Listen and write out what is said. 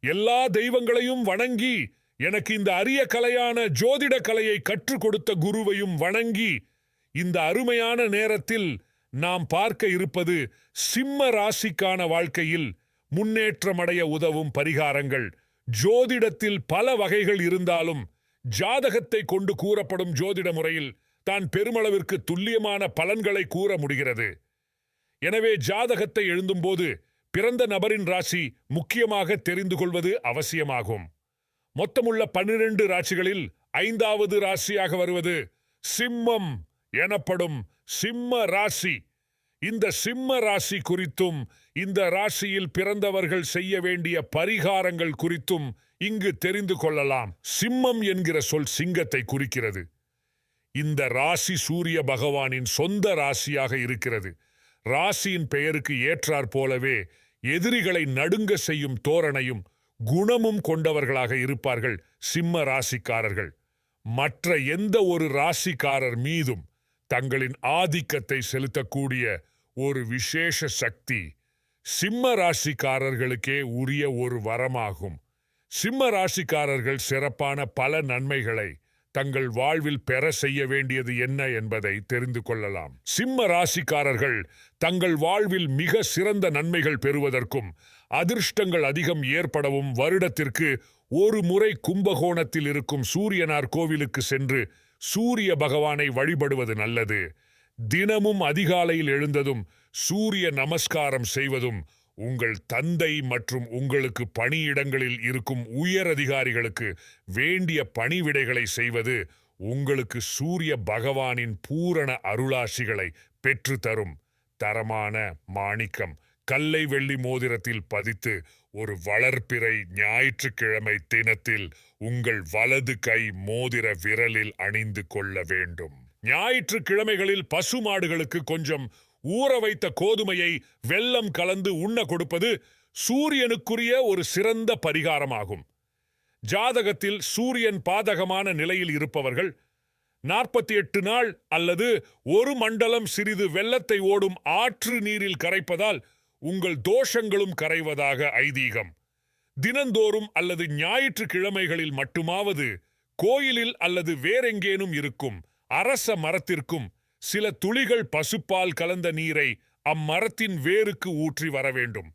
எல்லா தெய்வங்களையும் வணங்கி எனக்கு இந்த அரிய கலையான ஜோதிட கலையை கற்றுக் கொடுத்த குருவையும் வணங்கி இந்த அருமையான நேரத்தில் நாம் பார்க்க இருப்பது சிம்ம ராசிக்கான வாழ்க்கையில் முன்னேற்றமடைய உதவும் பரிகாரங்கள். ஜோதிடத்தில் பல வகைகள் இருந்தாலும் ஜாதகத்தை கொண்டு கூறப்படும் ஜோதிட முறையில் தான் பெருமளவிற்கு துல்லியமான பலன்களை கூற முடிகிறது. எனவே ஜாதகத்தை எழுதும்போது பிறந்த நபரின் ராசி முக்கியமாக தெரிந்து கொள்வது அவசியமாகும். மொத்தமுள்ள 12 ராசிகளில் 5வது ராசியாக வருவது சிம்மம் எனப்படும் சிம்ம ராசி. இந்த சிம்ம ராசி குறித்தும் இந்த ராசியில் பிறந்தவர்கள் செய்ய வேண்டிய பரிகாரங்கள் குறித்தும் இங்கு தெரிந்து கொள்ளலாம். சிம்மம் என்கிற சொல் சிங்கத்தை குறிக்கிறது. இந்த ராசி சூரிய பகவானின் சொந்த ராசியாக இருக்கிறது. ராசியின் பெயருக்கு ஏற்றாற் போலவே எதிரிகளை நடுங்க செய்யும் தோரணையும் குணமும் கொண்டவர்களாக இருப்பார்கள் சிம்ம ராசிக்காரர்கள். மற்ற எந்த ஒரு ராசிக்காரர் மீதும் தங்களின் ஆதிக்கத்தை செலுத்தக்கூடிய ஒரு விசேஷ சக்தி சிம்ம ராசிக்காரர்களுக்கே உரிய ஒரு வரமாகும். சிம்ம ராசிக்காரர்கள் சிறப்பான பல நன்மைகளை தங்கள் வாழ்வில் பெற செய்ய வேண்டியது என்ன என்பதை தெரிந்து கொள்ளலாம். சிம்ம ராசிக்காரர்கள் தங்கள் வாழ்வில் மிக சிறந்த நன்மைகள் பெறுவதற்கும் அதிர்ஷ்டங்கள் அதிகம் ஏற்படவும் வருடத்திற்கு ஒரு முறை கும்பகோணத்தில் இருக்கும் சூரியனார் கோவிலுக்கு சென்று சூரிய பகவானை வழிபடுவது நல்லது. தினமும் அதிகாலையில் எழுந்ததும் சூரிய நமஸ்காரம் செய்வதும் உங்கள் தந்தை மற்றும் உங்களுக்கு பணியிடங்களில் இருக்கும் உயர் அதிகாரிகளுக்கு வேண்டிய பணிவிடைகளை செய்வது உங்களுக்கு சூரிய பகவானின் பூரண அருளாசிகளை பெற்று தரும். தரமான மாணிக்கம் கல்லை வெள்ளி மோதிரத்தில் பதித்து ஒரு வளர்பிறை ஞாயிற்றுக்கிழமை தினத்தில் உங்கள் வலது கை மோதிர விரலில் அணிந்து கொள்ள வேண்டும். ஞாயிற்றுக்கிழமைகளில் பசுமாடுகளுக்கு கொஞ்சம் ஊற வைத்த கோதுமையை வெல்லம் கலந்து உண்ண கொடுப்பது சூரியனுக்குரிய ஒரு சிறந்த பரிகாரமாகும். ஜாதகத்தில் சூரியன் பாதகமான நிலையில் இருப்பவர்கள் 48 நாள் அல்லது ஒரு மண்டலம் சிறிது வெல்லத்தை ஓடும் ஆற்று நீரில் கரைப்பதால் உங்கள் தோஷங்களும் கரைவதாக ஐதீகம். தினந்தோறும் அல்லது ஞாயிற்றுக்கிழமைகளில் மட்டுமாவது கோயிலில் அல்லது வேறெங்கேனும் இருக்கும் அரச மரத்திற்கும் சில துளிகள் பசுப்பால் கலந்த நீரை அம்மரத்தின் வேருக்கு ஊற்றி வர வேண்டும்.